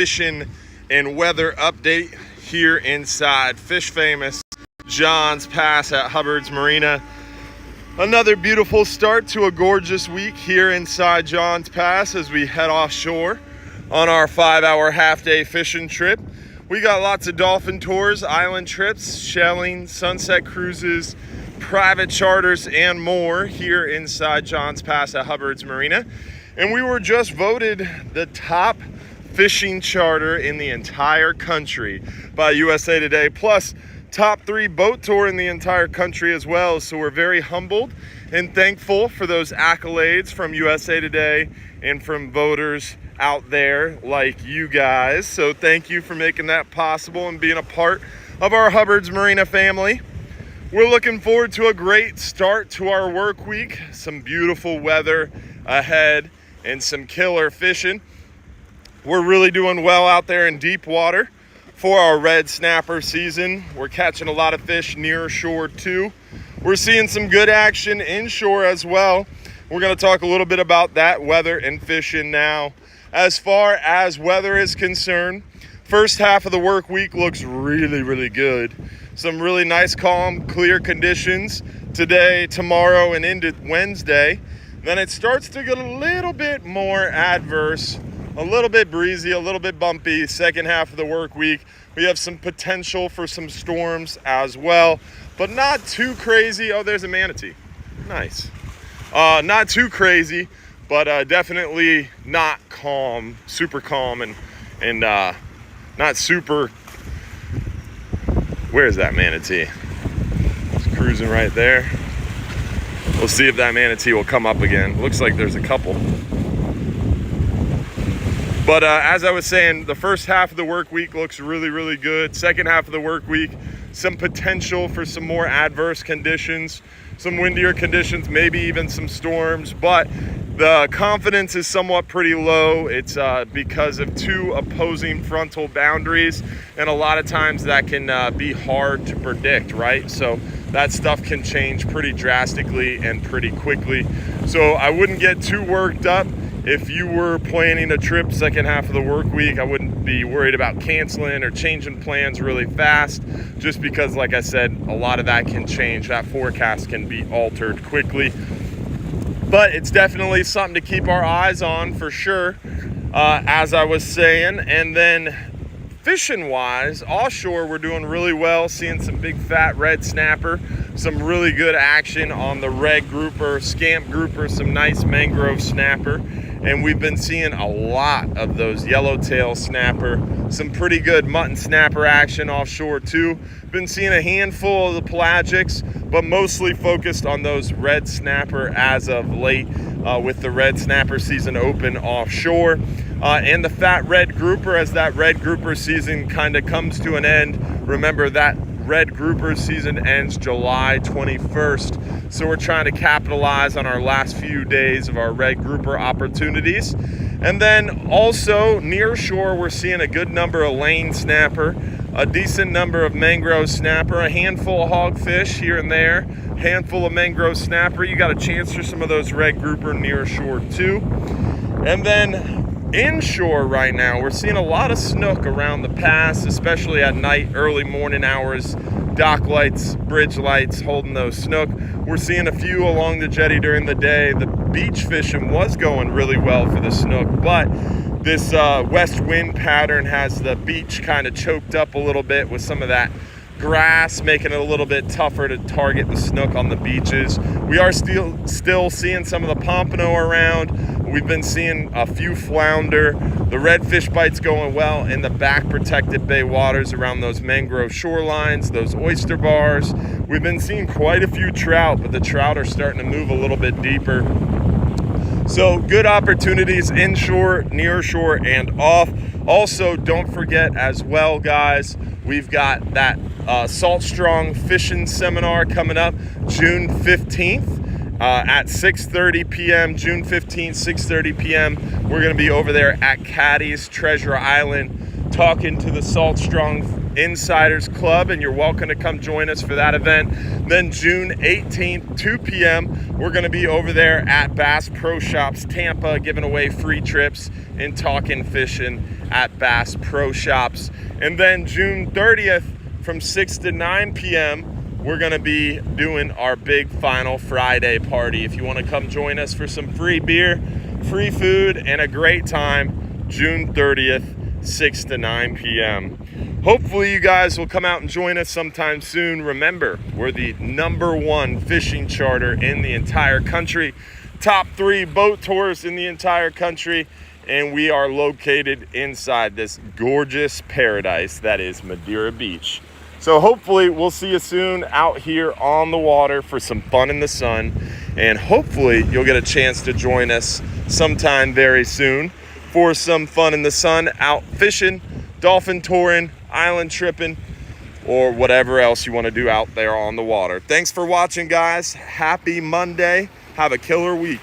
fishing and weather update here inside Fish Famous John's Pass at Hubbard's Marina. Another beautiful start to a gorgeous week here inside John's Pass as we head offshore on our 5-hour half-day fishing trip. We got lots of dolphin tours, island trips, shelling, sunset cruises, private charters, and more here inside John's Pass at Hubbard's Marina. And we were just voted the top fishing charter in the entire country by USA Today, plus top 3 boat tour in the entire country as well. So we're very humbled and thankful for those accolades from USA Today and from voters out there like you guys. So thank you for making that possible and being a part of our Hubbard's Marina family. We're looking forward to a great start to our work week, some beautiful weather ahead and some killer fishing. We're really doing well out there in deep water for our red snapper season. We're catching a lot of fish near shore too. We're seeing some good action inshore as well. We're going to talk a little bit about that weather and fishing now. As far as weather is concerned, first half of the work week looks really good. Some really nice, calm, clear conditions today, tomorrow, and into Wednesday. Then it starts to get a little bit more adverse, a little bit breezy, a little bit bumpy. Second half of the work week, we have some potential for some storms as well, but not too crazy. Oh, there's a manatee. Nice. Not too crazy, but definitely not calm, super calm, and not super. Where's that manatee? It's cruising right there. We'll see if that manatee will come up again. Looks like there's a couple. But as I was saying, the first half of the work week looks really good. Second half of the work week, some potential for some more adverse conditions, some windier conditions, maybe even some storms, but the confidence is somewhat pretty low. It's because of 2 opposing frontal boundaries, and a lot of times that can be hard to predict, right? So that stuff can change pretty drastically and pretty quickly. So I wouldn't get too worked up. If you were planning a trip second half of the work week, I wouldn't be worried about canceling or changing plans really fast, just because, like I said, a lot of that can change. That forecast can be altered quickly. But it's definitely something to keep our eyes on for sure, as I was saying. And then fishing-wise, offshore, we're doing really well, seeing some big fat red snapper, some really good action on the red grouper, scamp grouper, some nice mangrove snapper. And we've been seeing a lot of those yellowtail snapper, some pretty good mutton snapper action offshore too. Been seeing a handful of the pelagics, but mostly focused on those red snapper as of late, with the red snapper season open offshore. And the fat red grouper, as that red grouper season kind of comes to an end. Remember, that red grouper season ends July 21st. So we're trying to capitalize on our last few days of our red grouper opportunities. And then also near shore, we're seeing a good number of lane snapper, a decent number of mangrove snapper, a handful of hogfish here and there, handful of mangrove snapper. You got a chance for some of those red grouper near shore too. And then inshore right now, we're seeing a lot of snook around the pass, especially at night, early morning hours. Dock lights, bridge lights holding those snook. We're seeing a few along the jetty during the day. The beach fishing was going really well for the snook, but this west wind pattern has the beach kind of choked up a little bit with some of that grass, making it a little bit tougher to target the snook on the beaches. We are still seeing some of the pompano around. We've been seeing a few flounder. The redfish bites going well in the back protected bay waters around those mangrove shorelines, those oyster bars. We've been seeing quite a few trout, but the trout are starting to move a little bit deeper. So good opportunities inshore, near shore, and off. Also, don't forget as well, guys, we've got that Salt Strong Fishing Seminar coming up June 15th. At 6:30 p.m., June 15th, 6:30 p.m. We're going to be over there at Caddy's Treasure Island talking to the Salt Strong Insiders Club, and you're welcome to come join us for that event. Then June 18th, 2 p.m., we're going to be over there at Bass Pro Shops Tampa, giving away free trips and talking fishing at Bass Pro Shops. And then June 30th from 6 to 9 p.m., we're going to be doing our big final Friday party. If you want to come join us for some free beer, free food, and a great time, June 30th, 6 to 9 p.m. Hopefully you guys will come out and join us sometime soon. Remember, we're the #1 fishing charter in the entire country, top 3 boat tours in the entire country, and we are located inside this gorgeous paradise that is Madeira Beach. So hopefully we'll see you soon out here on the water for some fun in the sun, and hopefully you'll get a chance to join us sometime very soon for some fun in the sun out fishing, dolphin touring, island tripping, or whatever else you want to do out there on the water. Thanks for watching, guys. Happy Monday. Have a killer week.